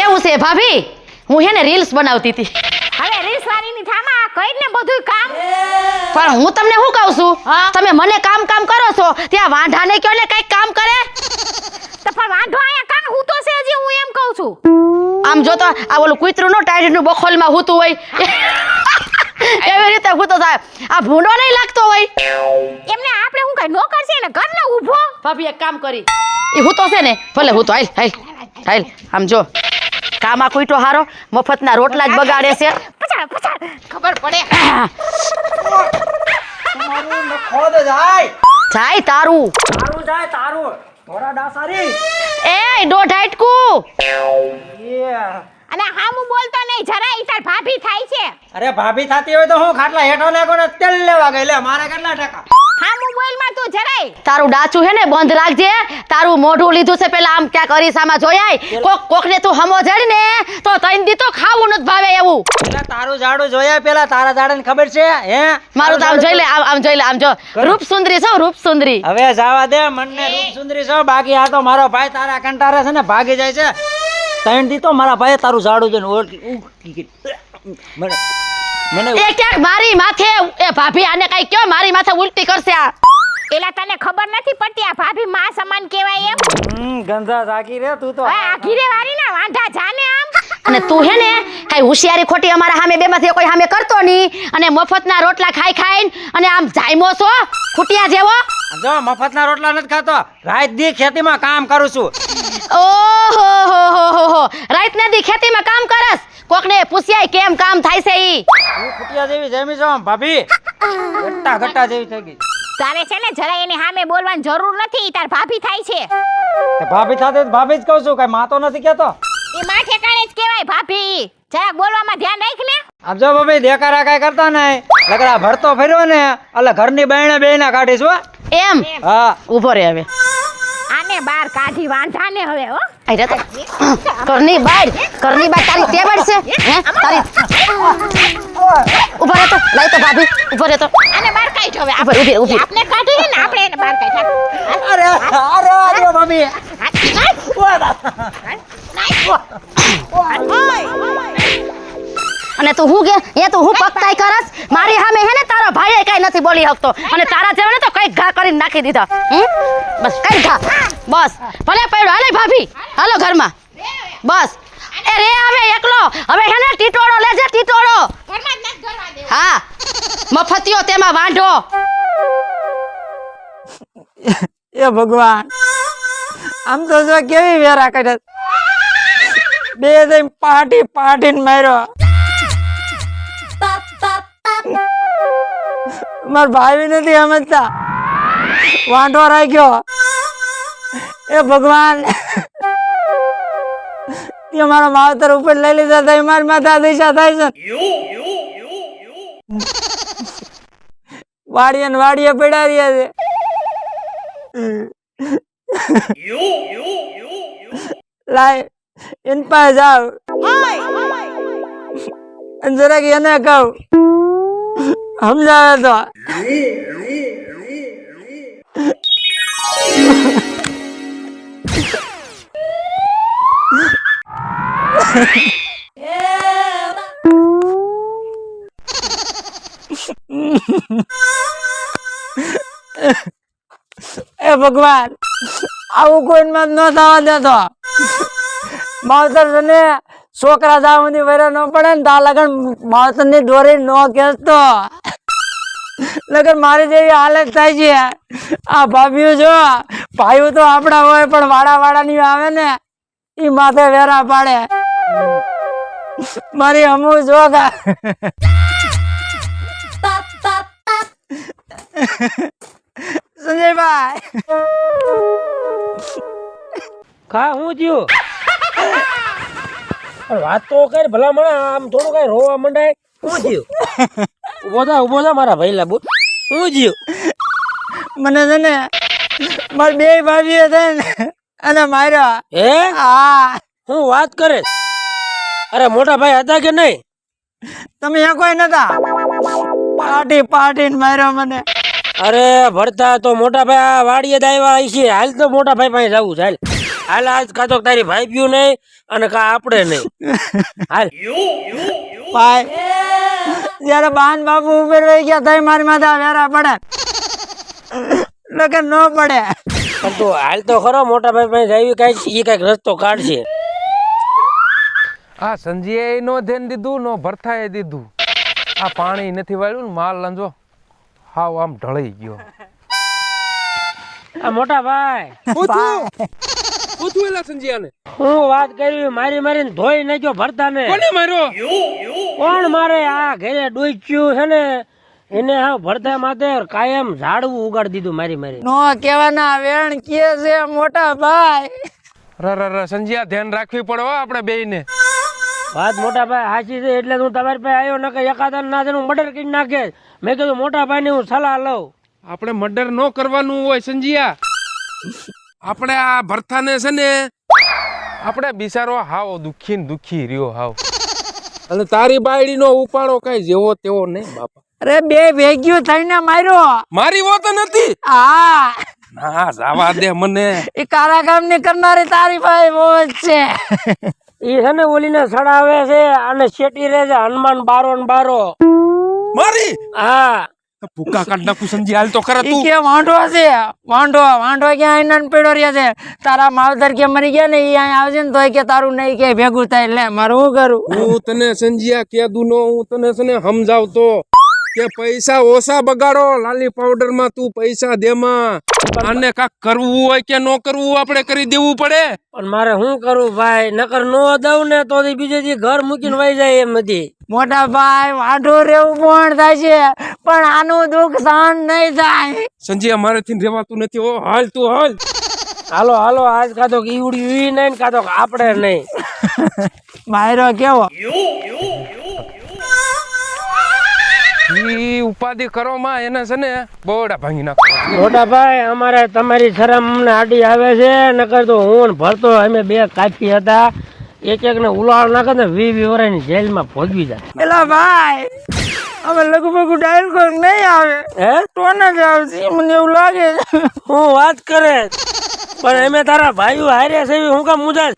કેવું છે ભાભી? હું હે ને રીલ્સ બનાવતી હતી. હવે રીલ્સ વાળીની થામા કઈ ને બધું કામ. પણ હું તમને શું કહું છું, તમે મને કામ કરો છો, ત્યાં વાંઢાને કયો ને કઈક કામ કરે. તો પણ વાંઢો આયા કાન હું તો છે હજી, હું એમ કહું છું. આમ જો તો આ ઓલું કૂતરું નો ટાઈડનું બખોલમાં હૂતું હોય એવી રીતે હૂતો થાય. આ ભૂંડો નહીં લાગતો હોય. એમને આપણે હું કઈ નોકર છે ને ઘરનો ઊભો. ભાભી એક કામ કરી, એ હૂતો છે ને ભલે હૂતો, હાલ આમ જો કામાં કૂટો હારો મફતના રોટલા જ બગાડે છે. પછાડ ખબર પડે. તમારું નખોદ જાય તારું જાય તારું થોડા ડાસારી એ દોઢ હાઈટકું. અને હા હું બોલતો નહીં જરા ઈ તાર ભાભી થાય છે. અરે ભાભી થાતી હોય તો હું ખાટલા હેઠો લેકો ને તેલ લેવા ગઈ લે મારે કેટલા ટકા. હા હું બોલ માં તું જરાય તારું ડાચું હે ને બંધ રાખજે. તારું મોઢું લીધું છે પેલા આમ ક્યાં અરીસામાં જોયાય. કોકને તું હમો જડી ને તો તઈન દી તો ખાવું નથી ભાવે એવું. પેલા તારું જાડું જોયા પેલા તારા જાડાને ખબર છે હે મારું તો આમ જોઈ લે, આમ જોઈ લે, આમ જો રૂપ સુંદરી છો, રૂપ સુંદરી. હવે જાવા દે મનને રૂપ સુંદરી છો. બાકી આ તો મારો ભાઈ તારા કંટારે છે ને ભાગી જાય છે. તઈન દી તો મારા ભાઈ તારું જાડું જોઈને મને એ ક્યાંક મારી માથે એ ભાભી આને કઈ કયો મારી માથે ઉલટી કરશે આ. એલા તને ખબર નથી પડતી આ ભાભી માં સમાન કહેવાય એમ. ગંધા સાકી રે તું તો. આ ઘીરે વાળી ના વાંઢા જાને આમ. અને તું હે ને કઈ હોશિયારી ખોટી અમારા સામે બેમાંથી કોઈ સામે કરતો નહીં. અને મફતના રોટલા ખાઈને અને આમ જાયમો છો ખૂટિયા જેવો. જો મફતના રોટલા નથી ખાતો, રાત દી ખેતીમાં કામ કરું છું. ઓહો હો રાત ને દી ખેતીમાં કામ કરસ. કોકને પૂછ્યાય કેમ કામ થાય છે ઈ. તું ખૂટિયા જેવી જમી છો ભાભી, ગટ્ટા જેવી થઈ ગઈ. તારે છે ને જરા એની સામે બોલવાની જરૂર નથી, તાર ભાભી થાય છે. તે ભાભી સાથે ભાભી જ કહું છું, કઈ માતો નથી કેતો. એ માં ઠેકાણે જ કહેવાય ભાભી. જરાક બોલવામાં ધ્યાન રાખ ને. આમ જો ભાભી દેકારા કઈ કરતા નહીં. લગડા ભરતો ફર્યો ને એટલે ઘરની બહેણે બેયને કાઢીશ હો. એમ હા ઊભો રે હવે. આને બાર કાઢી વાંધાને હવે હો. આઈ રે કરની બાર તારી ટેબલ છે હે તારી. ઊભો રે તો લઈ તો ભાભી ઊભો રે તો. આને બાર કાઢ હવે. ઊભી. આપણે કાઢી ને આપણે એને બાર કાઢ. અરે ભાભી અને તું હું કે એ તું હું પકતાઈ કરસ મારી સામે હે ને તારો ભાઈ કઈ નથી બોલી શકતો. અને તારા જેવાને તો કઈ ઘા કરીને નાખી દીધા. બસ કઈ ઘા બસ ભલે પડ્યો. હાલે ભાભી હાલો ઘરમાં બસ. એ રે હવે એકલો હવે હે ને ટીટોળો લેજે ટીટોળો. ઘરમાં જ નથી ઘરમાં દેવું. હા મફતિયો તેમાં વાંઢો. એ ભગવાન આમ તો જો કેવી વેરા કાઢે. બે દઈ પાટીને માર્યો. માર ભાઈ નથી સમજતા, વાંઢો રાખ્યો. એ ભગવાન તે મારા માવતર ઉપર લઈ લીધા હતા, મારી માથા દિશા થાય છે. વાડીએ પડ્યા રહ્યા છે. લાય એન પાસે જાવ જરાક એને કહું સમજાવે તો. એ ભગવાન આવું કોઈ ન થવા દેતો. માવતર ને છોકરા જાવની વેરા ન પડે ને તા લગન માવતર ની દોરી ન ખેંચતો. લગન મારી જેવી હાલત થાય છે. આ ભાભીઓ જો ભાઈઓ તો આપડા હોય પણ વાડા ની આવે ને ઈ માથે વેરા પાડે. મારી અમુ જો સંજયભાઈ કા હું થયું? વાત તો કર ભલા મને આમ થોડું કઈ રોવા મંડાય. હું થયું? ઉભો થા મારા ભાઈ લાબુ. હું થયું? મને છે ને મારી બે ભાભીઓ છે ને અને માર્યા. હે હા હું વાત કરે? અરે મોટા ભાઈ હતા કે નહીં? તમે અહીંયા કોઈ નતા? પાર્ટી માર્યો મને. અરે ભરતા તો મોટા ભાઈ આ વાડીએ જ આવ્યા છે. હાલ તો મોટા ભાઈ પાસે જવું છે. હાલ હાલ આજ કાં તો તારી ભાઈ પીયું નહીં અને કાં આપણે નહીં હાલ ભાઈ જયારે બાન બાપુ ઉપર રહી ગયા તઈ મારી માથે વેરા પડે લગન ન પડે. પણ તું હાલ તો ખરો મોટા ભાઈ પાસે આવી કઈક ઈ કઈક રસ્તો કાઢશે. આ સંજીએ નો ધ્યાન દીધું નો ભરથાએ દીધું. આ પાણી નથી વાળ્યું ને માલ લંજો હાવ આમ ઢળી ગયો. આ મોટા ભાઈ પૂછું એલા સંજીયાને હું વાત કરી મારી મારીને ધોઈ નાખ્યો ભરતા ને. કોને માર્યો? કોણ મારે? આ ઘરે ડોચ્યું છે ને એને હા ભરતા માથે કાયમ ઝાડવું ઉગાડી દીધું મારી મારી. નો કેવાના વેણ કે છે મોટા ભાઈ. સંજીયા ધ્યાન રાખવી પડે હો આપણે બેયને. વાત મોટા ભાઈ સાચી છે એટલે હું તમારી પાસે આવ્યો નકર એકાદા ના છે હું મર્ડર કરી નાખે. મેં કીધું મોટા ભાઈ ની હું સલાહ લઉં. આપણે મર્ડર ન કરવાનું હોય સંજીયા. આપણે આ ભરથાને છે ને આપણે બિચારો હાવ દુખી ને દુખી રહ્યો હાવ. અને તારી બાયડી નો ઉપાડો કઈ જેવો તેવો નહીં બાપા. અરે બે ભેગ્યું થઈને માર્યો. મારી વાત નથી. હા ના જવા દે મને. એ કારા કામ ની કરનારી તારી ભાઈ બહુ જ છે. ઈ છે ને ઓલીને સડાવે છે અને શેટી રહે છે હનુમાન બારો ને બારો. મારી હા ભૂકા કાઢ નાખું સંજી હાલ તો ખરા ઈ તું. કે વાંઢો છે વાંઢો ક્યાં આઈના પેડો રહ્યા છે. તારા માવતર કે મરી ગયા ને ઈ અહીંયા આવશે ને તોય કે તારું નહીં કે ભેગું થાય. લે મારું શું કરું? હું તને સંજીયા કેદું નો હું તને છે ને સમજાવતો કે પૈસા ઓછા બગાડો. લાલી પાવડર માં તું પૈસા દેમાં આને કાક કરવું હોય કે નો કરવું આપણે કરી દેવું પડે. પણ મારે શું કરું ભાઈ? નકર નો દઉં ને તો બીજે દી ઘર મૂકીને વહી જાય એમ નથી. મોટા ભાઈ વાંઢો રેવું પણ થાય છે પણ આનું દુઃખ સહન નહીં થાય. સંજીયા મારેથી રેવાતું નથી. ઓ હાલ તું હાલ. હાલો હાલો આજ કાં તો ઈવડ્યું ઈ નહીં કાં તો આપણે નહીં. માયરો કેવો ઈ ઉપાધિ કરો માં એને છે ને બોડા ભાંગી નાખો. મોટા ભાઈ અમારે તમારી શરમ અમને આડી આવે છે. નકર તો હું ભરતો અમે બે કાફી હતા એક ને ઉલાળ નાખે ને 20 વર્ષની જેલમાં ભોગવી જાય. પેલા ભાઈ અમે લગભગ ડાયલ નહીં આવે હે ટોન જ આવશે મને એવું લાગે છે. હું વાત કરે પણ અમે તારા ભાઈઓ હારે છે હું કામ મુજાજ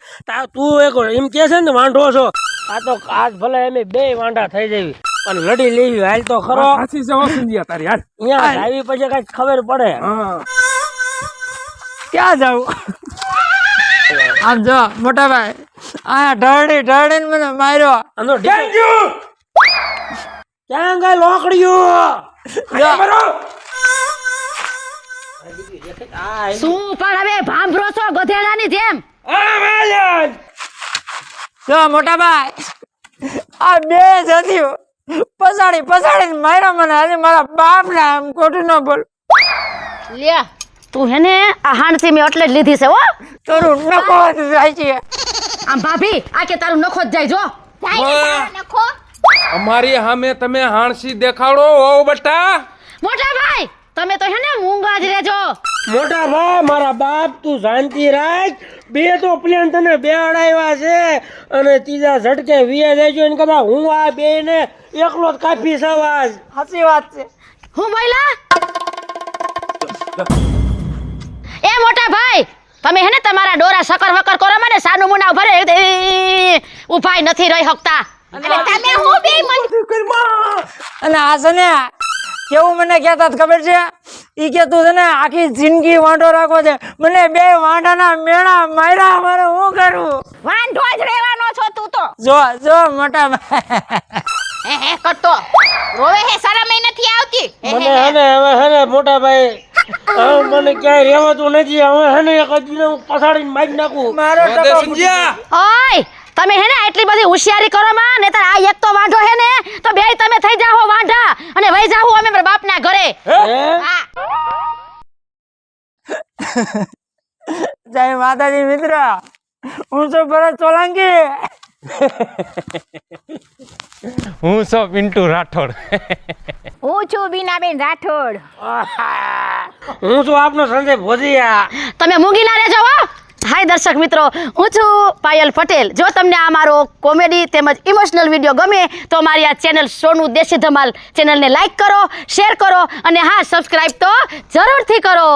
તું એક એમ કે છે ને વાંઢો છો. આ તો આજ ભલે અમે બે વાંઢા થઈ જવી પણ લડી લેવી હાલ તો ખરો. સાચી છે હો સંજીયા તારી હાલ. અહીંયા આવી પછી કઈ ખબર પડે. હા ક્યાં જાવ? આમ જો મોટા ભાઈ આયા ઢળીને મને માર્યો. આનો ક્યાં ગઈ લોકડીયું? શું પણ હવે ભાંભરો છો ગધેડાની જેમ? જો મોટા ભાઈ આ બે જતીઓ પસાડીને માર્યો મને. આજે મારા બાપ ને આમ ખોટું ન બોલ. લે તું હેને આ હાણથી મેં એટલે જ લીધી છે હો. તારું નકો જાય છે. આમ ભાભી આ કે તારું નખો જ જાય જો. નખો અમારી સામે તમે હાણસી દેખાડો ઓ બટા. મોટા ભાઈ તમે તો હેને મૂંગા જ રહેજો. મોટા ભાઈ મારા બાપ તું શાંતિ રાખ. બે તો પ્લેન તને બે અડાવ્યા છે અને ત્રીજા ઝટકે વીએ જાય ને કદા હું આ બે ને એકલો જ કાપી સવાજ. સાચી વાત છે. હું બોલ્યા? એ મોટા ભાઈ તમે હેને તમારા ડોરા સકર વકર કરો મને સાનું મુના ભરે ઉભાઈ નથી રહી શકતા. તમે હું બે અને આ છે ને કેવું મને કહેતા ખબર છે? ઈ કે તું છે ને આખી જિંદગી વાંઢો રાખો છે. મને બે વાંઢાના મેળા માર્યા. મારે શું કરવું? વાંઢો જ રહેવાનો છો તું તો. જો મોટા ભાઈ હે કરતો રોવે હે શરમ નથી આવતી. મને હેને હવે હેને મોટા ભાઈ હવે મને ક્યાંય રહેવાતું નથી. હવે હેને એક હજી હું પછાડીને મારી નાખું. મારો ટકો સંજીયા ઓય તમે હેને એટલી બધી હોશિયારી કરો માં નહીતર આ એક તો વાંઢો હે ને તો બેય તમે થઈ જાઓ વાંઢા અને વઈ જાઓ અમે મારા બાપના ઘરે. હા જય માતાજી મિત્ર. હું તો ભરત સોલંકી. હું છો પિન્ટુ રાઠોડ. હું છું બીનાબેન રાઠોડ. હું છું આપનો સંજય ભોજિયા. તમે મૂંગી ના રહેજો હો. હાય દર્શક મિત્રો હું છું પાયલ પટેલ. જો તમને આ મારો કોમેડી તેમજ ઇમોશનલ વિડીયો ગમે તો મારી આ ચેનલ સોનું દેશી ધમાલ ચેનલને લાઈક કરો, શેર કરો અને હા સબસ્ક્રાઈબ તો જરૂરથી કરો.